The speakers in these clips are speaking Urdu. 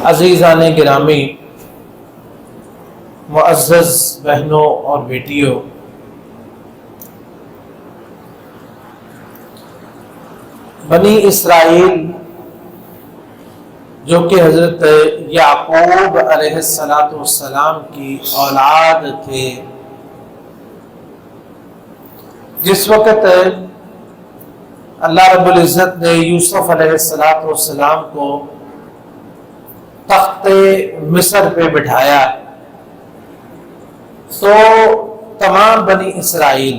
عزیزان گرامی، معزز بہنوں اور بیٹیوں، بنی اسرائیل جو کہ حضرت یعقوب علیہ السلام کی اولاد تھے، جس وقت اللہ رب العزت نے یوسف علیہ السلام کو تخت مصر پہ بٹھایا تو تمام بنی اسرائیل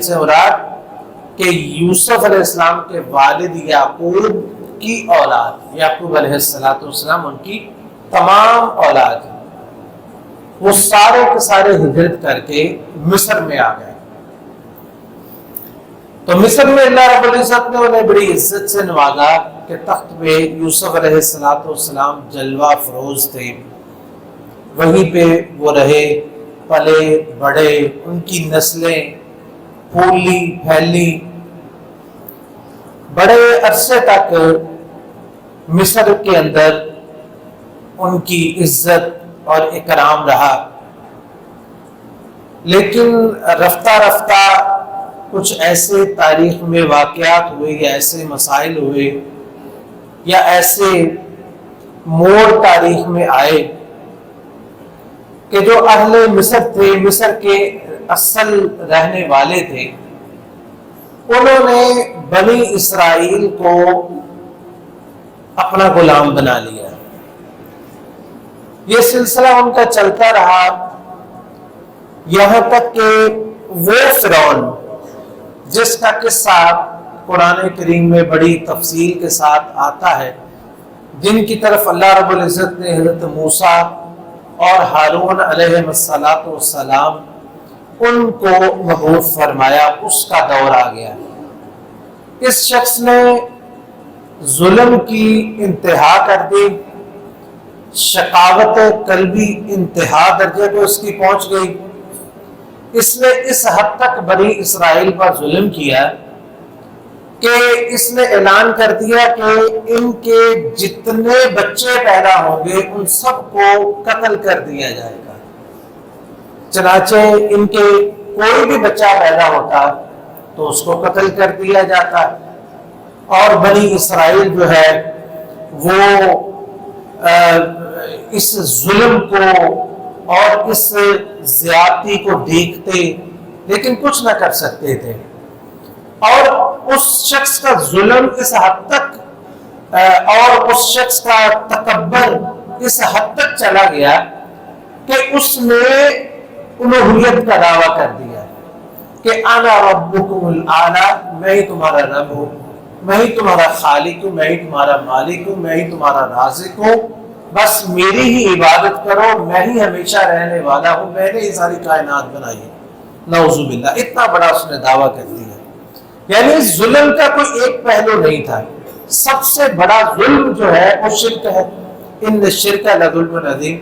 سے مراد کہ یوسف علیہ السلام کے والد یعقوب کی اولاد، یعقوب علیہ السلام ان کی تمام اولاد، وہ سارے کے سارے ہجرت کر کے مصر میں آ گئے۔ تو مصر میں اللہ رب العزت نے انہیں بڑی عزت سے نوازا کہ تخت پہ یوسف علیہ السلام جلوہ فروز تھے، وہیں پہ وہ رہے، پلے بڑے، ان کی نسلیں پھولی پھیلی، بڑے عرصے تک مصر کے اندر ان کی عزت اور اکرام رہا۔ لیکن رفتہ رفتہ کچھ ایسے تاریخ میں واقعات ہوئے یا ایسے مسائل ہوئے یا ایسے موڑ تاریخ میں آئے کہ جو اہل مصر تھے، مصر کے اصل رہنے والے تھے، انہوں نے بنی اسرائیل کو اپنا غلام بنا لیا۔ یہ سلسلہ ان کا چلتا رہا یہاں تک کہ وہ فرعون جس کا قصہ قرآن کریم میں بڑی تفصیل کے ساتھ آتا ہے، جن کی طرف اللہ رب العزت نے حضرت موسیٰ اور ہارون علیہ السلام ان کو مبعوث فرمایا، اس کا دور آ گیا۔ اس شخص نے ظلم کی انتہا کر دی، شقاوت قلبی انتہا درجے کو اس کی پہنچ گئی۔ اس نے اس حد تک بنی اسرائیل پر ظلم کیا کہ اس نے اعلان کر دیا کہ ان کے جتنے بچے پیدا ہوں گے ان سب کو قتل کر دیا جائے گا۔ چنانچہ ان کے کوئی بھی بچہ پیدا ہوتا تو اس کو قتل کر دیا جاتا، اور بنی اسرائیل جو ہے وہ اس ظلم کو اور اس زیادتی کو دیکھتے لیکن کچھ نہ کر سکتے تھے، اور اس شخص کا ظلم اس حد تک اور اس شخص کا تکبر اس حد تک چلا گیا کہ اس نے الوہیت کا دعویٰ کر دیا کہ انا ربکم الاعلی، میں ہی تمہارا رب ہوں، میں ہی تمہارا خالق ہوں، میں ہی تمہارا مالک ہوں، میں ہی تمہارا رازق ہوں، بس میری ہی عبادت کرو، میں ہی ہمیشہ رہنے والا ہوں، میں نے یہ ساری کائنات بنائی ہے۔ نعوذ باللہ، اتنا بڑا اس نے دعویٰ کر دیا۔ یعنی اس ظلم کا کوئی ایک پہلو نہیں تھا، سب سے بڑا ظلم جو ہے وہ شرک ہے، ان الشرک لظلم عظیم۔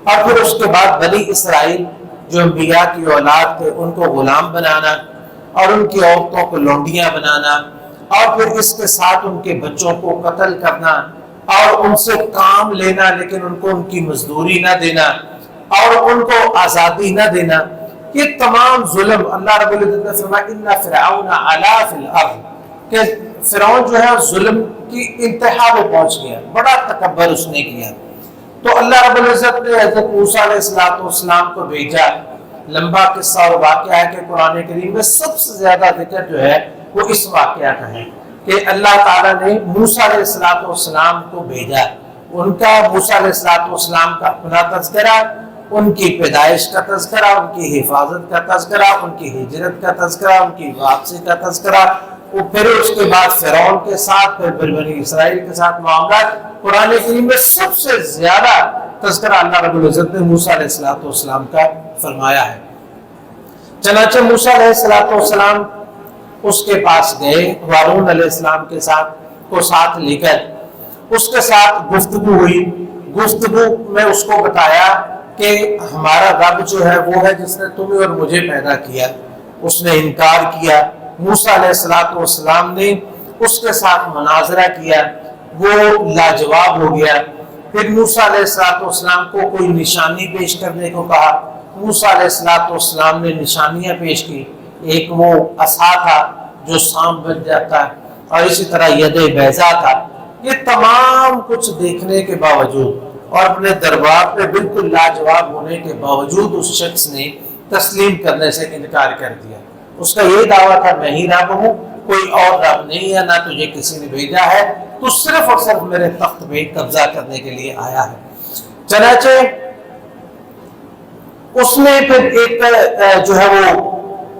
اور پھر اس کے بعد بنی اسرائیل جو انبیاء کی اولاد تھے ان کو غلام بنانا اور ان کی عورتوں کو لونڈیاں بنانا، اور پھر اس کے ساتھ ان کے بچوں کو قتل کرنا اور ان سے کام لینا لیکن ان کو ان کی مزدوری نہ دینا اور ان کو آزادی نہ دینا، یہ تمام ظلم اللہ رب العزت نے فرمایا ان فرعون علا فی الارض، کہ فرعون جو ہے ظلم کی انتہا میں پہنچ گیا، بڑا تکبر اس نے کیا۔ تو اللہ رب العزت نے حضرت موسیٰ علیہ السلام کو بھیجا۔ لمبا قصہ اور واقعہ ہے کہ قرآن کریم میں سب سے زیادہ ذکر جو ہے وہ اس واقعہ کا ہے کہ اللہ تعالیٰ نے موسیٰ علیہ السلام کو بھیجا، ان کا موسیٰ علیہ السلام کا اپنا تذکرہ، ان کی پیدائش کا تذکرہ، ان کی حفاظت کا تذکرہ، ان کی ہجرت کا تذکرہ، ان کی واپسی کا تذکرہ، پھر اس کے بعد فرعون کے ساتھ، پھر بنی اسرائیل کے ساتھ معاملات۔ قرآن کریم میں سب سے زیادہ تذکرہ اللہ رب العزت نے موسیٰ علیہ السلام کا فرمایا ہے۔ چنانچہ موسیٰ علیہ السلام اس کے پاس گئے، ہارون علیہ السلام کے ساتھ کو ساتھ لے کر اس کے ساتھ گفتگو ہوئی۔ گفتگو میں اس کو بتایا کہ ہمارا رب جو ہے وہ ہے جس نے تمہیں اور مجھے پیدا کیا۔ اس نے انکار کیا۔ موسیٰ علیہ السلام نے اس کے ساتھ مناظرہ کیا، وہ لاجواب ہو گیا۔ پھر موسیٰ علیہ السلام کو کوئی نشانی پیش کرنے کو کہا، موسیٰ علیہ السلام نے نشانیاں پیش کی، ایک وہ عصا تھا جو سانپ بن جاتا ہے، اور اسی طرح ید بیضا تھا۔ یہ تمام کچھ دیکھنے کے باوجود اور اپنے دربار پہ بالکل لاجواب ہونے کے باوجود اس شخص نے تسلیم کرنے سے انکار کر دیا۔ اس کا یہ دعویٰ تھا میں ہی رب ہوں، کوئی اور رب نہیں ہے، نہ تجھے کسی نے بھیجا ہے، تو صرف اور صرف میرے تخت پہ قبضہ کرنے کے لیے آیا ہے۔ چنانچہ اس نے پھر ایک جو ہے وہ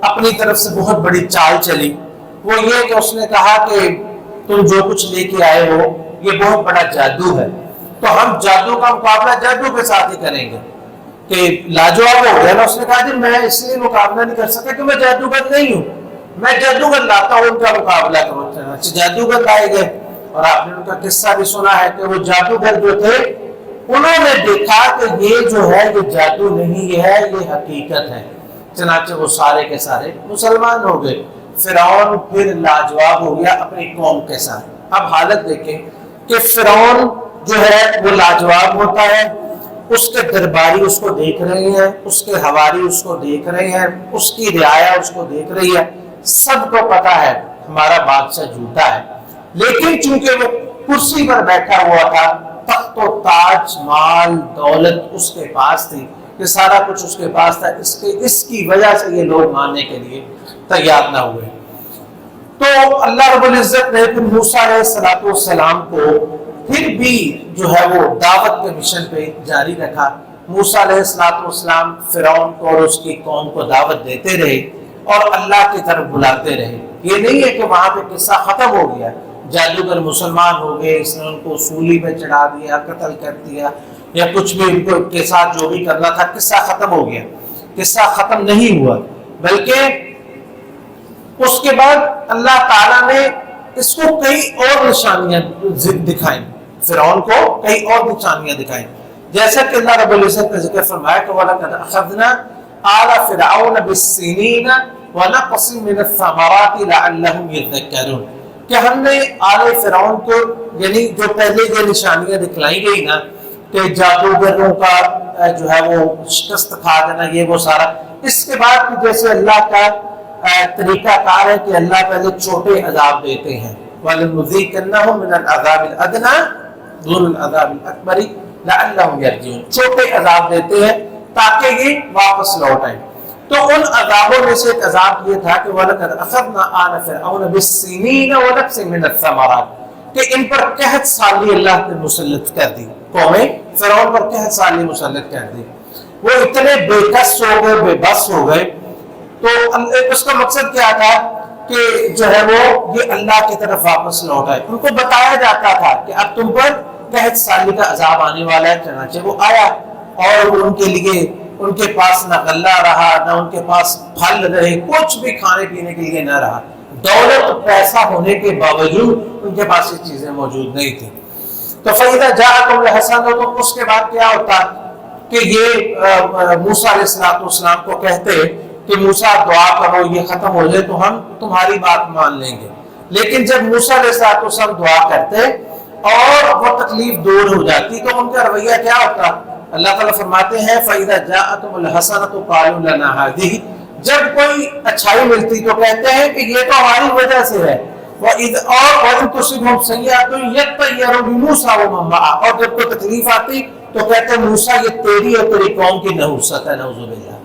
اپنی طرف سے بہت بڑی چال چلی، وہ یہ کہ اس نے کہا کہ تم جو کچھ لے کے آئے ہو یہ بہت بڑا جادو ہے، تو ہم جادو کا مقابلہ جادو کے ساتھ ہی کریں گے۔ کہ لاجواب ہو گیا نا، اس نے کہا جی میں اس لیے مقابلہ نہیں کر سکتا کہ میں جادوگر نہیں ہوں، میں جادوگر لاتا ہوں ان کا مقابلہ کرو۔ جادوگر لائے گئے، اور آپ نے ان کا قصہ بھی سنا ہے کہ وہ جادوگر جو تھے انہوں نے دیکھا کہ یہ جو ہے یہ جادو نہیں ہے، یہ حقیقت ہے۔ چنانچہ وہ سارے کے سارے مسلمان ہو گئے۔ فرعون پھر لاجواب ہو گیا اپنی قوم کے ساتھ۔ اب حالت دیکھیں کہ فرعون جو ہے وہ لاجواب ہوتا ہے، اس کے درباری اس کو دیکھ رہے ہیں، اس کے حواری اس کو دیکھ رہے ہیں، اس کی رعایا اس کو دیکھ رہی ہے، سب کو پتا ہے ہمارا بادشاہ جھوٹا ہے، لیکن چونکہ وہ کرسی پر بیٹھا ہوا تھا، تخت و تاج مال دولت اس کے پاس تھی، کہ سارا کچھ اس کے پاس تھا، اس کی وجہ سے یہ لوگ ماننے کے لیے تیار نہ ہوئے۔ تو اللہ رب العزت نے پھر موسیٰ علیہ السلام کو پھر بھی جو ہے وہ دعوت کے مشن پہ جاری رکھا۔ موسیٰ علیہ السلام فرعون کو اور اس کی قوم کو دعوت دیتے رہے اور اللہ کی طرف بلاتے رہے۔ یہ نہیں ہے کہ وہاں پہ قصہ ختم ہو گیا، جادوگر مسلمان ہو گئے، اس نے ان کو سولی پہ چڑھا دیا، قتل کر دیا، یا کچھ بھی ان کو کے ساتھ جو بھی کرنا تھا قصہ ختم ہو گیا۔ قصہ ختم نہیں ہوا، بلکہ اس کے بعد اللہ تعالیٰ نے اس کو کئی اور نشانیاں دکھائیں، فرعون کو کئی اور نشانیاں دکھائیں، جیسا کہ اللہ رب العزت نے ذکر فرمایا کہ وَلَقَدْ أَخَذْنَا آلَ فِرْعَوْنَ بِالسِّنِينَ وَنَقْصٍ مِّنَ الثَّمَرَاتِ لَعَلَّهُمْ يَذَّكَّرُونَ کہ ہم نے آل فرعون کو، یعنی جو پہلے جو نشانیاں دکھلائی گئی نا کہ جادوگروں کا جو ہے وہ شکست کھا دینا، یہ وہ سارا، اس کے بعد جیسے اللہ کا طریقہ کار ہے کہ اللہ پہلے چھوٹے عذاب دیتے ہیں، وَلَنُذِيقَنَّهُم مِّنَ الْعَذَابِ الْأَدْنَىٰ دُونَ الْعَذَابِ الْأَكْبَرِ لَعَلَّهُمْ يَرْجِعُونَ، چھوٹے عذاب دیتے ہیں تاکہ یہ واپس لوٹ آئیں۔ تو ان عذابوں میں سے ایک عذاب یہ تھا کہ وَلَقَدْ أَخَذْنَا آلَ فِرْعَوْنَ بِالسِّنِينَ وَنَقْصٍ مِّنَ الثَّمَرَاتِ کہ ان پر قحط سالی اللہ نے مسلط کر دی، قومیں فرعون پر قحط سالی مسلط کر دی، وہ اتنے بے کس ہو گئے، بے بس ہو گئے۔ تو اس کا مقصد کیا تھا کہ جو ہے وہ یہ اللہ کی طرف واپس لوٹ آئے۔ ان کو بتایا جاتا تھا کہ اب تم پر قحط سالی کا عذاب آنے والا ہے، چنانچہ وہ آیا، اور ان کے لیے ان کے پاس نہ غلہ رہا، نہ ان کے پاس پھل رہے، کچھ بھی کھانے پینے کے لیے نہ رہا، دولت پیسہ ہونے کے باوجود ان کے پاس یہ چیزیں موجود نہیں تھی۔ تو فَإِذَا جَاءَكُمُ الْحَسَنَةُ تو اس کے بعد کیا ہوتا کہ یہ موسیٰ علیہ السلام کو کہتے کہ موسیٰ دعا کرو یہ ختم ہو جائے تو ہم تمہاری بات مان لیں گے، لیکن جب موسیٰ علیہ السلام دعا کرتے اور وہ تکلیف دور ہو جاتی تو ان کا رویہ کیا ہوتا؟ اللہ تعالیٰ فرماتے ہیں فَإِذَا جَاءَتُمُ الْحَسَنَةُ قَالُوا لَنَا هَٰذِهِ جب کوئی اچھائی ملتی تو کہتے ہیں کہ یہ تو ہماری وجہ سے ہے، وَإِن تُصِبْهُمْ سَيِّئَةٌ يَطَّيَّرُوا بِمُوسَىٰ وَمَن مَّعَهُ اور جب کوئی تکلیف آتی تو کہتے ہیں موسیٰ یہ تیری اور تیری قوم کی نحوست ہے، نعوذ باللہ،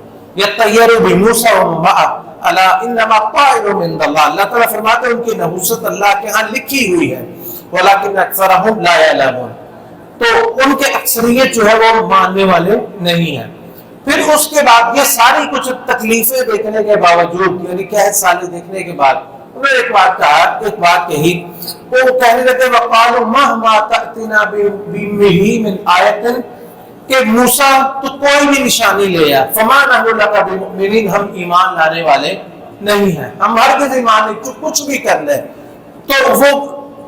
يَطَّيَّرُوا بِمُوسَىٰ وَمَن مَّعَهُ أَلَا إِنَّمَا الطَّائِرُ مِنْ اللَّهِ اللہ تعالیٰ فرماتے ہیں ان کی نحوست اللہ کے ہاں لکھی ہوئی ہے، وَلَٰكِنَّ أَكْثَرَهُمْ لَا يَعْلَمُونَ تو ان کے اکثریت جو ہے وہ ماننے والے نہیں ہیں۔ پھر اس کے بعد یہ ساری کچھ تکلیفیں دیکھنے کے باوجود، یعنی قحط سالی دیکھنے کے بعد انہوں نے ایک بات کہی، وہ کہنے لگے وَقَالُوا مَهْمَا تَأْتِنَا بِهِ مِنْ آیَةٍ کہ موسیٰ تو کوئی بھی نشانی لے آ، فَمَا نَحْنُ لَكَ بِمُؤْمِنِينَ ہم ایمان لانے والے نہیں ہیں، ہم ہرگز ایمان نہیں، کچھ بھی کر لیں۔ تو وہ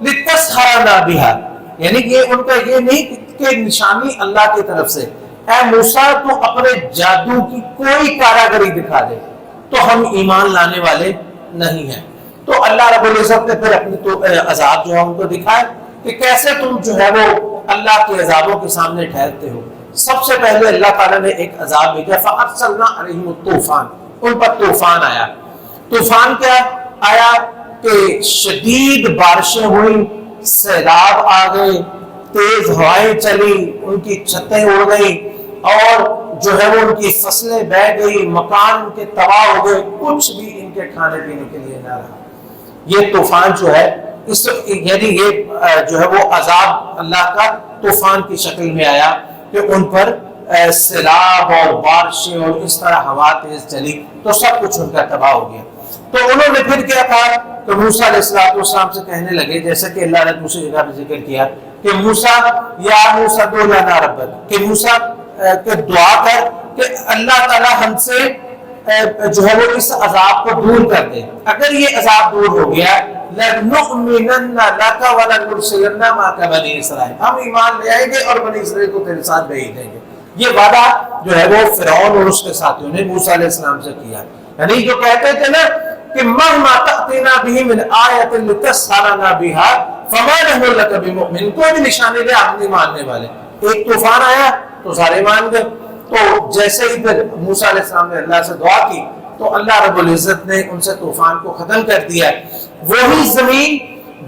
لِتَسْحَرَنَا بِهَا یعنی کہ ان کا یہ نہیں کہ نشانی اللہ کی طرف سے، اے موسیٰ تو اپنے جادو کی کوئی کاراگری دکھا دے تو ہم ایمان لانے والے نہیں ہیں۔ تو اللہ رب العزت نے پھر اپنی عذاب جو ہے ان کو دکھائے، کہ کیسے تم جو ہے وہ اللہ کے عذابوں کے سامنے ٹھہرتے ہو۔ سب سے پہلے اللہ تعالیٰ نے ایک عذاب بھیجا، فَأَرْسَلْنَا عَلَيْهِمُ الطُّوفَانَ، ان پر طوفان آیا۔ طوفان کیا آیا کہ شدید بارشیں ہوئی، سیلاب آ گئے، تیز ہوائیں چلی، ان کی چھتیں اڑ گئیں، اور جو ہے وہ ان کی فصلیں بہہ گئی، مکان ان کے تباہ ہو گئے، کچھ بھی ان کے کھانے پینے کے لیے نہ رہا۔ یہ طوفان جو ہے یعنی یہ جو ہے وہ عذاب اللہ کا طوفان کی شکل میں آیا کہ ان پر سیلاب اور بارشیں اور اس طرح ہوا تیز چلی تو سب کچھ ان کا تباہ ہو گیا۔ تو انہوں نے پھر کیا کہا کہ موسیٰ علیہ السلام سے کہنے لگے، جیسا کہ اللہ نے دوسری جگہ پہ ذکر کیا کہ موسیٰ یا موسیٰ ادع لنا ربک، کہ موسیٰ کہ دعا کر کہ اللہ تعالیٰ ہم سے جو ہے وہ اس عذاب کو دور کر دے۔ اگر یہ عذاب دور ہو گیا لَنُؤْمِنَنَّ لَكَ وَلَنُرْسِلَنَّ مَعَكَ بَنِي اسرائیل، ہم ایمان لے آئیں گے اور بنی اسرائیل کو تیرے ساتھ بھیج دیں گے۔ یہ وعدہ جو ہے وہ فرعون اور اس کے ساتھیوں نے موسیٰ علیہ السلام سے کیا، یعنی جو کہتے تھے نا کہ مَهْمَا تَأْتِنَا بِهِ مِنْ آیَةٍ لِتَسْحَرَنَا بِهَا فَمَا نَحْنُ لَكَ بِمُؤْمِنِينَ، کوئی بھی نشانی دے ہم نہیں ماننے والے۔ ایک طوفان آیا تو سارے مان گئے۔ تو جیسے ہی پھر موسیٰ علیہ السلام نے اللہ سے دعا کی تو اللہ رب العزت نے ان سے طوفان کو ختم کر دیا۔ وہی زمین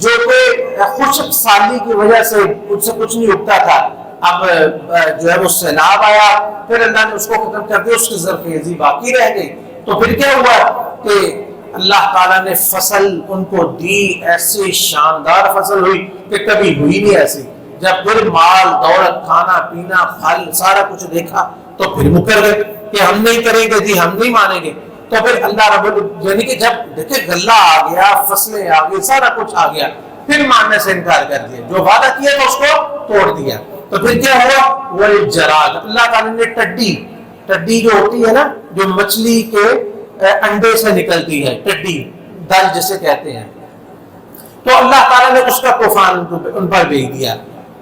جو کہ خشک سالی کی وجہ سے ان سے کچھ نہیں اگتا تھا، اب جو ہے وہ سیلاب آیا، پھر اللہ نے اس کو ختم کر دیا، اس کی زرخیزی باقی رہ گئی۔ تو پھر کیا ہوا کہ اللہ تعالیٰ نے فصل ان کو دی، ایسی شاندار فصل ہوئی کہ کبھی ہوئی نہیں ایسی۔ جب پھر مال دولت کھانا پینا پھل سارا کچھ دیکھا تو پھر مکر گئے کہ ہم نہیں کریں گے جی، ہم نہیں مانیں گے۔ تو پھر اللہ رب یعنی کہ جب دیکھیں غلہ آ گیا، فصلیں آ گئی، سارا کچھ آ گیا، پھر ماننے سے انکار کر دیا، جو وعدہ کیا تو اس کو توڑ دیا۔ تو پھر کیا ہوا؟ والجراد، اللہ تعالیٰ نے ٹڈی جو ہوتی ہے نا، جو مچھلی کے انڈے سے نکلتی ہے، ٹڈی دل جسے کہتے ہیں، تو اللہ تعالیٰ نے اس کا طوفان ان پر بھیج دیا۔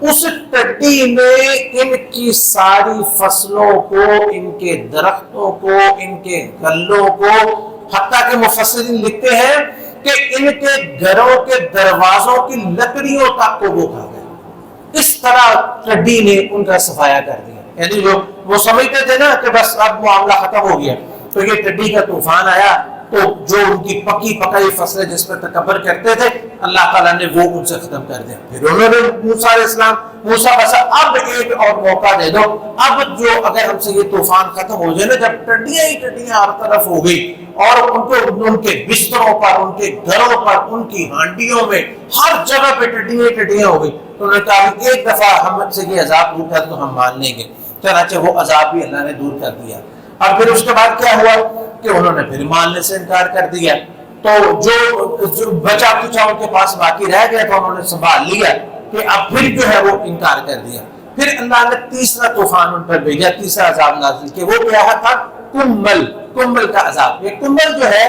اس ٹڈی نے ان کی ساری فصلوں کو، ان کے درختوں کو، ان کے غلوں کو، حتیٰ کہ مفسرین لکھتے ہیں کہ ان کے گھروں کے دروازوں کی لکڑیوں تک کو وہ کھا گئے۔ اس طرح ٹڈی نے ان کا صفایا کر دیا، یعنی جو وہ سمجھتے تھے نا کہ بس اب معاملہ ختم ہو گیا، تو یہ ٹڈی کا طوفان آیا تو جو ان کی پکی پکائی فصلیں جس پر تکبر کرتے تھے اللہ تعالیٰ نے وہ ان سے ختم کر دیا۔ پھر انہوں نے موسیٰ علیہ السلام، موسیٰ بس اب ایک اور موقع دے دو، اب جو اگر ہم سے یہ طوفان ختم ہو جائے نا، جب ٹڈیاں ہی ٹڈیاں ہر طرف ہو گئی اور ان کے بستروں پر، ان کے گھروں پر، ان کی ہانڈیوں میں ہر جگہ پہ ٹڈیاں ہو گئی، تو انہوں نے کہا کہ ایک دفعہ ہم سے یہ عذاب دور کر تو ہم مان لیں گے۔ چنانچہ وہ عذاب بھی اللہ نے دور کر دیا۔ اور پھر اس کے بعد کیا ہوا کہ انہوں نے پھر ماننے سے انکار کر دیا، تو جو بچا کچا ان کے پاس باقی رہ گیا تو انہوں نے سنبھال لیا کہ اب پھر جو ہے وہ انکار کر دیا۔ پھر اللہ نے تیسرا طوفان ان پر بھیجا، تیسرا عذاب نازل کہ وہ کیا تھا؟ کمبل کا عذاب۔ یہ کمبل جو ہے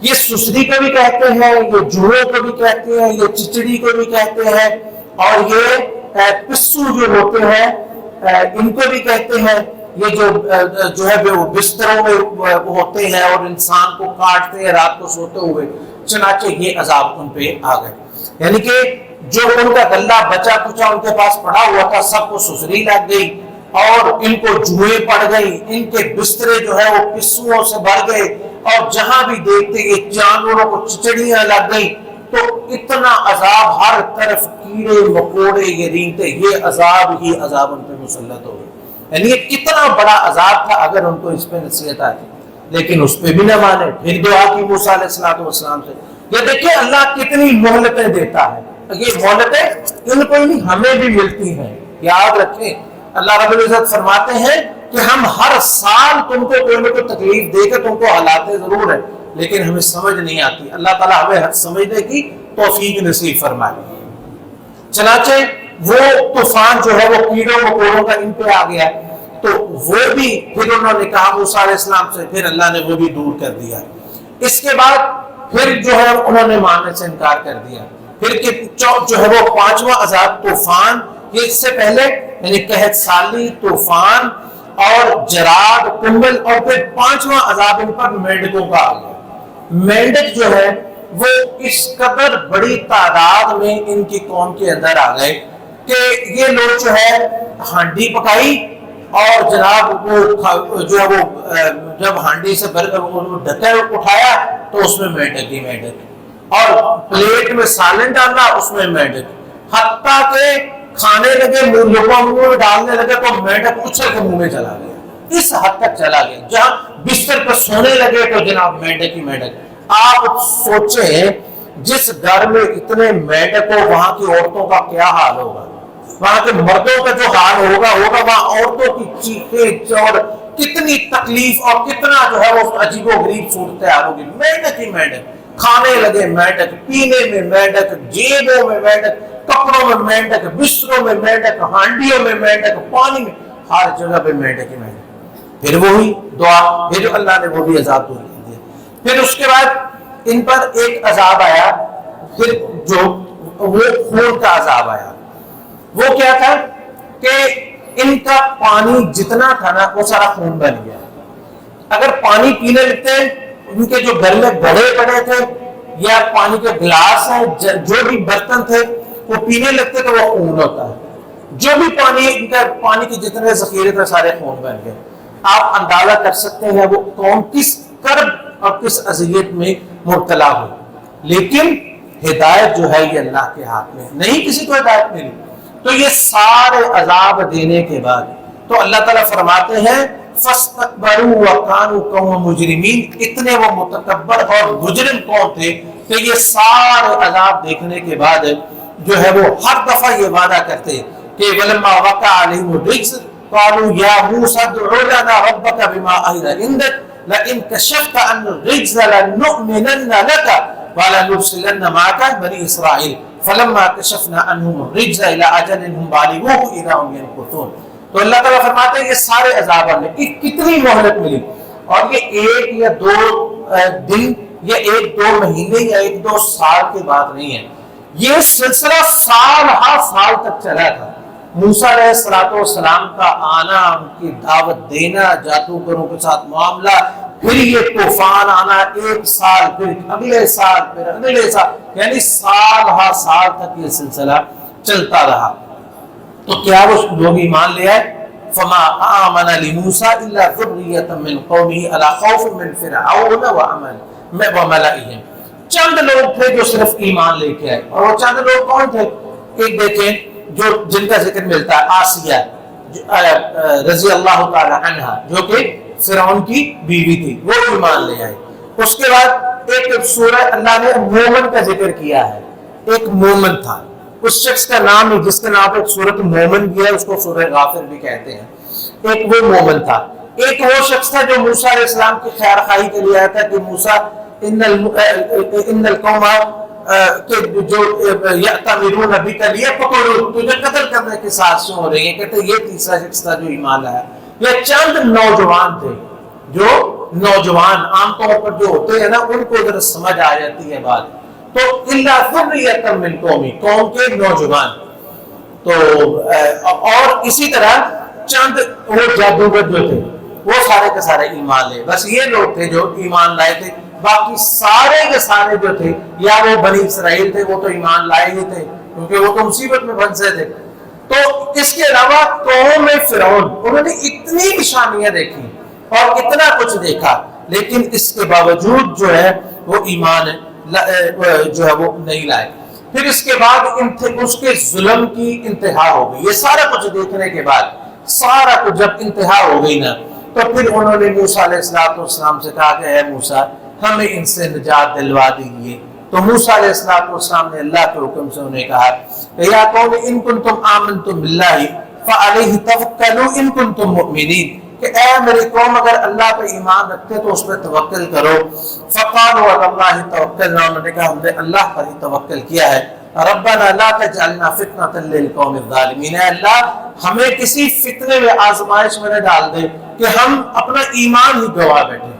یہ سسری کو بھی کہتے ہیں، یہ جوئے کو بھی کہتے ہیں، یہ چچڑی کو بھی کہتے ہیں، اور یہ پسو جو ہوتے ہیں ان کو بھی کہتے ہیں۔ یہ جو ہے وہ بستروں میں ہوتے ہیں اور انسان کو کاٹتے ہیں رات کو سوتے ہوئے، چنانچہ یہ عذاب ان پہ آ گئے۔ یعنی کہ جو ان کا غلہ بچا کچا ان کے پاس پڑا ہوا تھا سب کو سسری لگ گئی، اور ان کو جوئیں پڑ گئی، ان کے بسترے جو ہے وہ پسوؤں سے بھر گئے، اور جہاں بھی دیکھتے یہ جانوروں کو چچڑیاں لگ گئی۔ تو اتنا عذاب، ہر طرف کیڑے مکوڑے یہ رینگتے، یہ عذاب ہی عذاب ان پہ مسلط ہو گئے۔ یعنی یہ کتنا بڑا عذاب تھا اگر ان کو اس پہ نصیحت آتی، لیکن اس پہ بھی نہ مانے۔ پھر دعا کی موسیٰ علیہ السلام سے۔ یہ دیکھیں اللہ کتنی مہلتیں دیتا ہے، یہ مہلتیں ان کو نہیں ہمیں بھی ملتی ہیں، یاد رکھیں۔ اللہ رب العزت فرماتے ہیں کہ ہم ہر سال تم کو کوئی نہ کوئی تکلیف دے کے تم کو ہلاتے ضرور ہیں، لیکن ہمیں سمجھ نہیں آتی۔ اللہ تعالیٰ ہمیں سمجھنے کی توفیق نصیب فرمائے۔ چنانچہ وہ طوفان جو ہے وہ کیڑوں مکوڑوں کا ان پہ آ گیا، تو وہ بھی پھر انہوں نے کہا موسیٰ علیہ السلام سے، پھر اللہ نے وہ بھی دور کر دیا۔ اس کے بعد پھر جو ہے انہوں نے ماننے سے انکار کر دیا۔ پھر جو ہے وہ پانچواں عذاب طوفان، یہ اس سے پہلے یعنی قحط سالی، طوفان اور جراد، کمبل، اور پھر پانچواں عذاب ان پر مینڈکوں کا آ گیا۔ مینڈک جو ہے وہ اس قدر بڑی تعداد میں ان کی قوم کے اندر آ گئے کہ یہ لوگ جو ہے ہانڈی پکائی اور جناب وہ جو ہے وہ جب ہانڈی سے ڈھکا اٹھایا تو اس میں میڈک ہی میڈک، اور پلیٹ میں سالن ڈالنا اس میں میڈک، حتیٰ کہ کھانے لگے منہ میں ڈالنے لگے تو میڈک اچھل کے منہ میں چلا گیا، اس حد تک چلا گیا، جہاں بستر پر سونے لگے تو جناب میڈک ہی میڈک۔ آپ سوچیں جس گھر میں اتنے میڈک ہو وہاں کی عورتوں کا کیا حال ہوگا، وہاں کے مردوں کا جو حال ہوگا وہاں عورتوں کی چیخیں اور کتنی تکلیف اور کتنا جو ہے وہ عجیب و غریب صورتحال ہوگی۔ میڈک ہی میڈک، کھانے لگے میڈک، پینے میں میڈک، جیبوں میں میڈک، کپڑوں میں میڈک، بستروں میں میڈک، ہانڈیوں میں میڈک، پانی میں، ہر جگہ پہ میڈک ہی میڈک۔ پھر وہی دعا، پھر اللہ نے وہ بھی عذاب دور کر دیا۔ پھر اس کے بعد ان پر ایک عذاب آیا، پھر جو وہ خون کا عذاب آیا۔ وہ کیا تھا کہ ان کا پانی جتنا تھا نا وہ سارا خون بن گیا۔ اگر پانی پینے لگتے ان کے جو گھر میں بڑے بڑے تھے یا پانی کے گلاس ہیں جو بھی برتن تھے وہ پینے لگتے تو وہ خون ہوتا ہے، جو بھی پانی ان کا پانی کے جتنے ذخیرے تھے سارے خون بن گئے۔ آپ اندازہ کر سکتے ہیں وہ قوم کس کرب اور کس اذیت میں مبتلا ہوئی، لیکن ہدایت جو ہے یہ اللہ کے ہاتھ میں نہیں، کسی کو ہدایت ملی۔ تو یہ سارے عذاب دینے کے بعد تو اللہ تعالیٰ فرماتے ہیں فَاسْتَكْبَرُوا وَكَانُوا قَوْمًا مُجْرِمِينَ، اتنے وہ متکبر اور مجرم قوم تھے کہ یہ سارے عذاب دیکھنے کے بعد جو ہے وہ ہر دفعہ یہ وعدہ کرتے کہ وَلَمَّا وَقَعَ عَلَيْهِمُ الرِّجْزُ قَالُوا يَا مُوسَى ادْعُ لَنَا رَبَّكَ بِمَا عَهِدَ عِندَكَ لَئِن كَشَفْتَ عَنَّا الرِّجْزَ لَنُؤْمِنَنَّ لَكَ وَلَنُرْسِلَنَّ مَعَكَ بَنِي إِسْرَائِيلَ فَلَمَّا كَشَفْنَا عَنْهُمُ الرِّجْزَ إِلَىٰ أَجَلٍ هُمْ بَالِغُوهُ إِذَا هُمْ يَنكُثُونَ۔ تو اللہ تعالیٰ فرماتے ہیں یہ سارے عذاب ہمیں کتنی مہلت ملی، اور یہ ایک یا دو دن یا ایک دو مہینے یا ایک دو سال کی بات نہیں ہے، یہ سلسلہ سال ہر سال تک چلا تھا۔ موسیٰ علیہ السلام کا آنا، ان کی دعوت دینا، جادوگروں کے ساتھ معاملہ، پھر یہ طوفان آنا، ایک سال، پھر اگلے سال، پھر اگلے سال، یعنی سال ہر سال تک یہ سلسلہ چلتا رہا۔ تو کیا وہ لوگ ایمان لے آئے؟ فما آمن لموسیٰ الا ذریۃ من قومہ علی خوف من فرعون وملئہم، چند لوگ تھے جو صرف ایمان لے کے آئے، اور وہ چند لوگ کون تھے؟ ایک دیکھیں جو جن کا ذکر ملتا ہے آسیہ رضی اللہ تعالی عنہ جو کہ فرعون کی بیوی تھی، وہ ایمان لے آئے۔ اس کے بعد ایک سورہ اللہ نے مومن کا ذکر کیا ہے، ایک مومن تھا، اس شخص کا نام ہے جس کے نام پر سورۃ مومن بھی ہے، اس کو سورہ غافر بھی کہتے ہیں۔ ایک وہ مومن تھا، ایک وہ شخص تھا جو موسیٰ علیہ السلام کی خیر خواہی کے لیے آیا تھا کہ موسیٰ ان القوم کہ جو یأتمرون بک لیقتلوک، تجھے قتل کرنے کی سازشیں ہو رہی ہیں، کہتے یہ تیسرا شخص تھا جو ایمان لایا۔ یہ چند نوجوان تھے، جو نوجوان عام طور پر جو ہوتے ہیں نا ان کو ذرا سمجھ آ جاتی ہے بات، تو الا ذریۃ من قومی، قوم کے نوجوان، تو اور اسی طرح چند وہ جادوگر جو تھے وہ سارے کے سارے ایمان لے، بس یہ لوگ تھے جو ایمان لائے تھے، باقی سارے کے سارے جو تھے یا وہ بنی اسرائیل تھے وہ تو ایمان لائے ہی تھے کیونکہ وہ تو مصیبت میں پھنسے تھے۔ تو اس کے علاوہ قوم فرعون انہوں نے اتنی نشانیاں دیکھی اور اتنا کچھ دیکھا، لیکن اس کے باوجود جو ہے وہ ایمان جو ہے وہ نہیں لائے۔ پھر اس کے بعد اس کے ظلم کی انتہا ہو گئی، یہ سارا کچھ دیکھنے کے بعد سارا کچھ جب انتہا ہو گئی نا تو پھر انہوں نے موسیٰ علیہ السلام سے کہا کہ اے موسیٰ ہمیں ان سے نجات دلوا دیجیے۔ تو موسیٰ علیہ السلام نے اللہ کے حکم سے انہیں کہا یا قوم ان کنتم آمنتم باللہ فعلیہ توکلوا ان کنتم مؤمنین، کہ اے میری قوم اگر اللہ پہ ایمان رکھتے تو اس پہ توکل کرو۔ فقالوا علی اللہ توکلنا، انہوں نے کہا ہم نے اللہ پر ہی توکل کیا ہے۔ ربنا لا تجعلنا فتنة للقوم الظالمین، اے اللہ ہمیں کسی فتنے میں آزمائش میں نہ ڈال دے کہ ہم اپنا ایمان ہی گوا بیٹھے،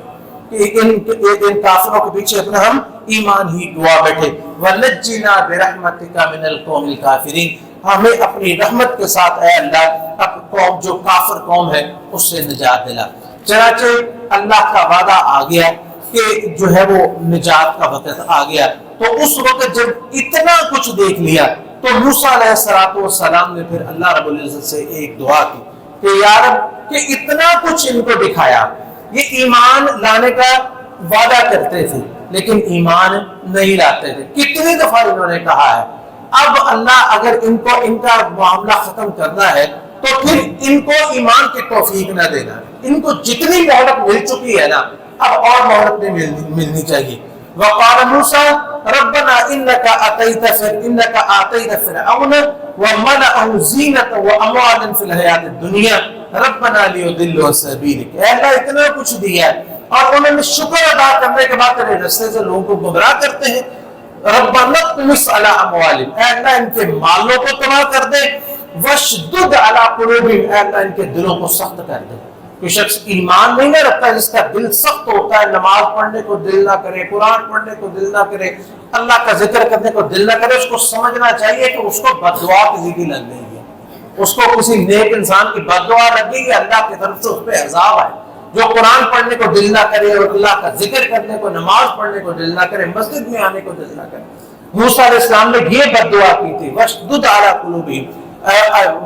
ان کافروں کے پیچھے اپنا ہم ایمان ہی گوا بیٹھے۔ وَنَجِّنَا بِرَحْمَتِكَ مِنَ الْقَوْمِ الْكَافِرِينَ، ہمیں اپنی رحمت کے ساتھ اے اللہ اب قوم جو کافر قوم ہے اس سے نجات دلا۔ چنانچہ اللہ کا وعدہ آ گیا کہ جو ہے وہ نجات کا وقت آ گیا، تو اس وقت جب اتنا کچھ دیکھ لیا تو موسیٰ علیہ السلام نے پھر اللہ رب العزت سے ایک دعا کی کہ یا رب کہ اتنا کچھ ان کو دکھایا، یہ ایمان لانے کا وعدہ کرتے تھے لیکن ایمان نہیں لاتے تھے، کتنی دفعہ انہوں نے کہا ہے، اب اللہ اگر ان کا معاملہ ختم کرنا ہے تو پھر ان کو ایمان کی توفیق نہ دینا، ان کو جتنی مہلت مل چکی ہے نا اب اور مہلت نہیں ملنی چاہیے۔ وقال موسیٰ ربنا انك آتيت فرعون وملأه زینة واموالا في الحیاۃ الدنیا ربنا لیضلوا عن سبیلک، اے اللہ اتنا کچھ دیا ہے اور انہوں نے شکر ادا کرنے کے بعد تیرے رستے سے لوگوں کو گمراہ کرتے ہیں۔ ربنا اطمس علی اموالہم، اے اللہ ان کے مالوں کو تباہ کر دے، واشدد علی قلوبہم، اے اللہ ان کے دلوں کو سخت کر دے۔ کوئی شخص ایمان نہیں نہ رکھتا جس کا دل سخت ہوتا ہے، نماز پڑھنے کو دل نہ کرے، قرآن پڑھنے کو دل نہ کرے، اللہ کا ذکر کرنے کو دل نہ کرے، اس کو سمجھنا چاہیے کہ اس کو بد دعا کسی کی لگ گئی ہے، اس کو کسی نیک انسان کی بد دعا لگ گئی ہے، اللہ کی طرف سے اس پہ عذاب ہے۔ جو قرآن پڑھنے کو دل نہ کرے اور اللہ کا ذکر کرنے کو، نماز پڑھنے کو دل نہ کرے، مسجد میں آنے کو دل نہ کرے۔ موسیٰ علیہ السلام نے یہ بد دعا کی تھی، واشدد علی قلوبہم،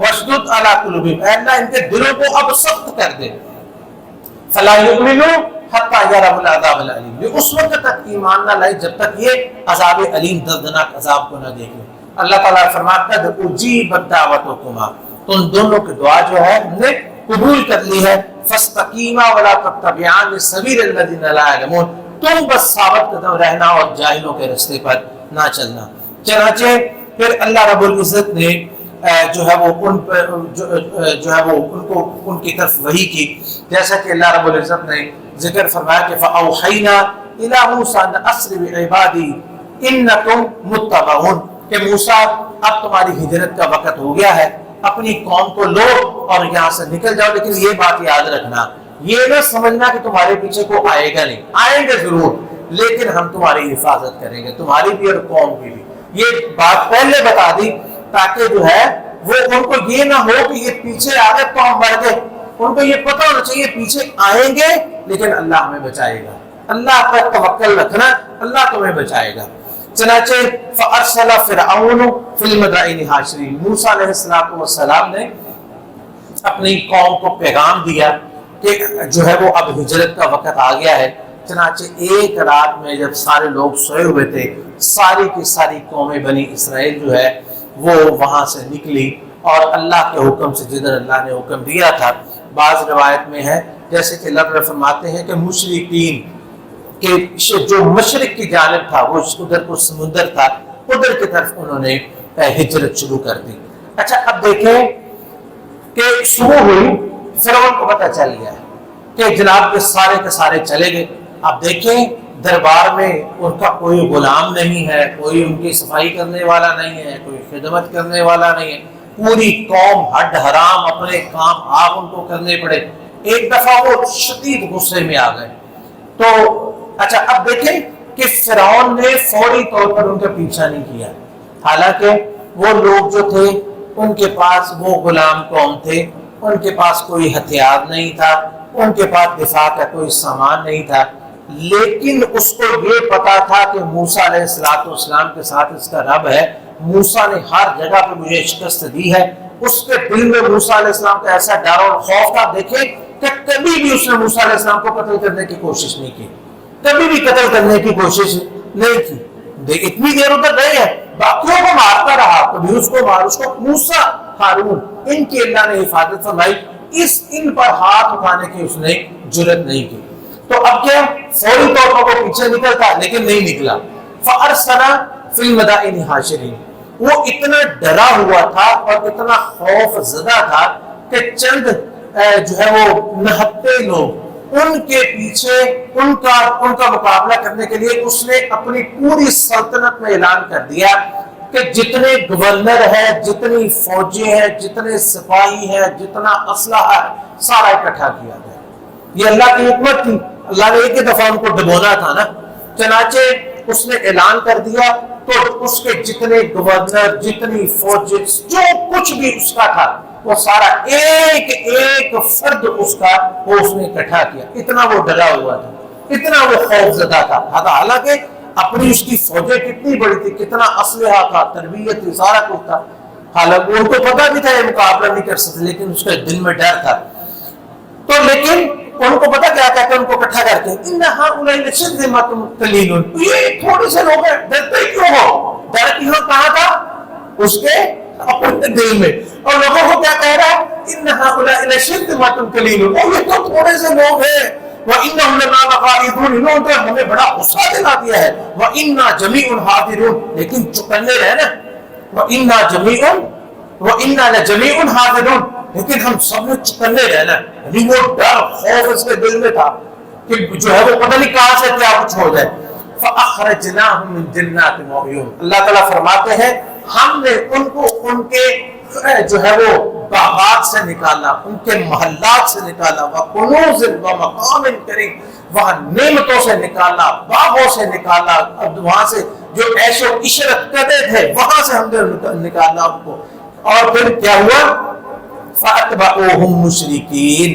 واشدد علی قلوبہم، اے اللہ ان کے دلوں کو اب سخت کر دے، فلا یؤمنوا حتی یروا العذاب العلیم، یہ اس وقت تک ایمان نہ لائے جب تک یہ عذاب علیم دردناک عذاب کو نہ دیکھیں۔ اللہ تعالیٰ فرماتا ہے اجیبت دعوتکما، تم دونوں کی دعا جو ہے ہم نے قبول کر لی ہے، فاستقیما ولا تتبعان سبیل الذین لا یعلمون، تم بس ثابت قدم رہنا اور جاہلوں کے راستے پر نہ چلنا۔ چنانچہ پھر اللہ رب العزت نے جو ہے وہ ان کی طرف وحی کی، جیسا کہ اللہ رب العزت نے ذکر فرمایا کہ فَأَوْحَيْنَا إِلَىٰ مُوسَىٰ أَنْ أَسْرِ بِعِبَادِي إِنَّكُمْ مُتَّبَعُونَ، کہ موسیٰ اب تمہاری ہجرت کا وقت ہو گیا ہے، اپنی قوم کو لو اور یہاں سے نکل جاؤ، لیکن یہ بات یاد رکھنا، یہ نہ سمجھنا کہ تمہارے پیچھے کو آئے گا نہیں، آئیں گے ضرور لیکن ہم تمہاری حفاظت کریں گے، تمہاری بھی اور قوم کی بھی۔ یہ بات پہلے بتا دی تاکہ جو ہے وہ ان کو یہ نہ ہو کہ یہ پیچھے آ گئے تو ہم مر گئے، ان کو یہ پتہ ہونا چاہیے پیچھے آئیں گے لیکن اللہ ہمیں بچائے گا، اللہ پر توکل رکھنا، اللہ تمہیں بچائے گا۔ چنانچہ فَأَرْسَلَ فِرْعَوْنُ فِي الْمَدَائِنِ حَاشِرِينَ، موسیٰ علیہ السلام نے اپنی قوم کو پیغام دیا کہ جو ہے وہ اب ہجرت کا وقت آ گیا ہے۔ چنانچہ ایک رات میں جب سارے لوگ سوئے ہوئے تھے، ساری کی ساری قوم بنی اسرائیل جو ہے وہ وہاں سے نکلی اور اللہ کے حکم سے، جدھر اللہ نے حکم دیا تھا۔ بعض روایت میں ہے جیسے کہ اللہ تعالیٰ فرماتے ہیں کہ مشرقین کہ جو مشرق کی جانب تھا، وہ ادھر کو سمندر تھا، ادھر کی طرف انہوں نے ہجرت شروع کر دی۔ اچھا اب دیکھیں کہ شروع ہوئی، فرعون کو پتہ چل گیا کہ جناب کے سارے چلے گئے۔ اب دیکھیں دربار میں ان کا کوئی غلام نہیں ہے، کوئی ان کی صفائی کرنے والا نہیں ہے، کوئی خدمت کرنے والا نہیں ہے، پوری قوم ہڈ حرام اپنے کام آپ ان کو کرنے پڑے۔ ایک دفعہ وہ شدید غصے میں آ گئے۔ تو اچھا اب دیکھیں کہ فرعون نے فوری طور پر ان کا پیچھا نہیں کیا، حالانکہ وہ لوگ جو تھے ان کے پاس وہ غلام قوم تھے، ان کے پاس کوئی ہتھیار نہیں تھا، ان کے پاس دفاع کا کوئی سامان نہیں تھا، لیکن اس کو یہ پتا تھا کہ موسیٰ علیہ السلام کے ساتھ اس کا رب ہے، موسیٰ نے ہر جگہ پہ مجھے شکست دی ہے۔ اس کے دل میں موسیٰ علیہ السلام کا ایسا ڈر اور خوف تھا، دیکھیں کہ کبھی بھی اس نے موسیٰ علیہ السلام کو قتل کرنے کی کوشش نہیں کی، کبھی بھی قتل کرنے کی کوشش نہیں کی۔ اتنی دیر ادھر رہے ہیں، باقیوں کو مارتا رہا، کبھی اس کو مار، اس کو موسیٰ ہارون ان کی اللہ نے حفاظت فرمائی، ان پر ہاتھ اٹھانے کی اس نے جرت نہیں کی۔ تو اب کیا فوری طور پر وہ پیچھے نکلتا لیکن نہیں نکلا۔ فَأَرْسَلَ فِي الْمَدَائِنِ حَاشِرِينَ، وہ اتنا ڈرا ہوا تھا اور اتنا خوف زدہ تھا کہ چند جو ہے وہ نہتے لوگ ان کے پیچھے ان کا مقابلہ کرنے کے لیے اس نے اپنی پوری سلطنت میں اعلان کر دیا کہ جتنے گورنر ہیں، جتنی فوجیں ہیں، جتنے سپاہی ہیں، جتنا اسلحہ ہے، سارا اکٹھا کیا گیا۔ یہ اللہ کی حکمت تھی، اللہ نے ایک ہی دفعہ ان کو ڈبونا تھا نا۔ چنانچہ اس نے اعلان کر دیا تو اس کے جتنے گورنر، جتنی فوجیں، جو کچھ بھی اس کا تھا وہ سارا ایک ایک فرد اس کا وہ اس نے اکٹھا کیا۔ اتنا وہ ڈرا ہوا تھا، اتنا وہ خوف زدہ تھا۔ حالانکہ اپنی اس کی فوجیں کتنی بڑی تھی، کتنا اسلحہ تھا، تربیت تھی، سارا کچھ تھا. حالانکہ ان کو پتا بھی تھا یہ مقابلہ نہیں کر سکتے، لیکن اس کے دل میں ڈر تھا. تو لیکن ان کو پتا کیا کہتے ہیں، ان کو اکٹھا کر کے ان هؤلاء لشرذمة قلیل، یہ تھوڑے سے لوگ ہیں، ڈرتے کیوں ہو؟ ڈر کیوں کہاں تھا؟ اس کے اپنے دل میں. اور لوگوں کو کیا کہہ رہا ہے؟ ان هؤلاء لشرذمة قلیل، یہ تو تھوڑے سے لوگ ہیں. وَإِنَّهُمْ لَنَا لَغَائِظُونَ، انہوں نے ہمیں بڑا غصہ دلا دیا ہے. وَإِنَّا جَمِيعٌ حَاضِرُونَ، لیکن چکنے رہے نا. وَإِنَّا جَمِيعٌ وَإِنَّا لَجَمِيعٌ حَاضِرُونَ، لیکن ہم سب نے چکنے رہنا. یعنی وہ ڈر خوف اس کے دل میں تھا کہ جو ہے وہ پتہ نہیں کہاں سے کیا کچھ ہو جائے. فَأَخْرَجْنَاهُمْ مِنْ جَنَّاتٍ وَعُيُونٍ، اللہ تعالیٰ فرماتے ہیں ہم نے ان کو ان کے جو ہے وہ باغات سے نکالا، ان کے محلات سے نکالا. وَكُنُوزٍ وَمَقَامٍ كَرِيمٍ، وہاں نعمتوں سے نکالا، باغوں سے نکالا، وہاں سے جو عیش و عشرت کرتے تھے وہاں سے ہم نے نکالا ان کو. اور پھر کیا ہوا؟ فَأَتْبَعُوهُمْ مُشْرِكِينَ،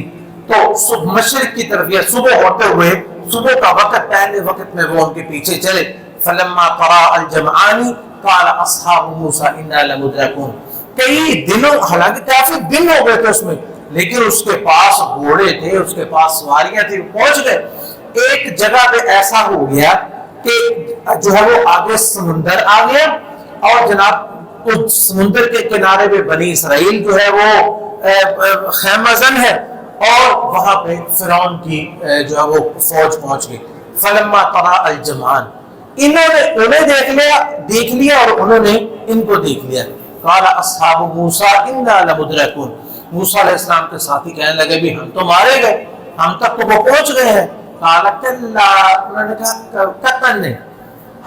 تو مشرق کی طرف یا صبح ہوتے ہوئے، صبح کا وقت پہلے وقت میں وہ ان کے پیچھے چلے. فَلَمَّا تَرَاءَ الْجَمْعَانِ قَالَ أَصْحَابُ مُوسَىٰ إِنَّا لَمُدْرَكُونَ، کئی دنوں، حالانکہ کافی دن ہو گئے تھے اس میں، لیکن اس کے پاس گھوڑے تھے، اس کے پاس سواریاں تھیں، پہنچ گئے. ایک جگہ پہ ایسا ہو گیا کہ جو ہے وہ آگے سمندر آ گیا، اور جناب اس سمندر کے کنارے پہ بنی اسرائیل جو ہے وہ خیمہ زن ہے، اور وہاں پہ فرعون کی جو ہے وہ فوج پہنچ گئی. فلما ترا الجمعان، انہوں نے انہیں دیکھ لیا اور انہوں نے ان کو دیکھ لیا. قال اصحاب موسیٰ انا لمدرکون، موسیٰ علیہ السلام کے ساتھی کہنے لگے بھی ہم تو مارے گئے، ہم تک تو وہ پہنچ گئے ہیں. قال کلا، انہوں نے کہا قطعاً نہیں،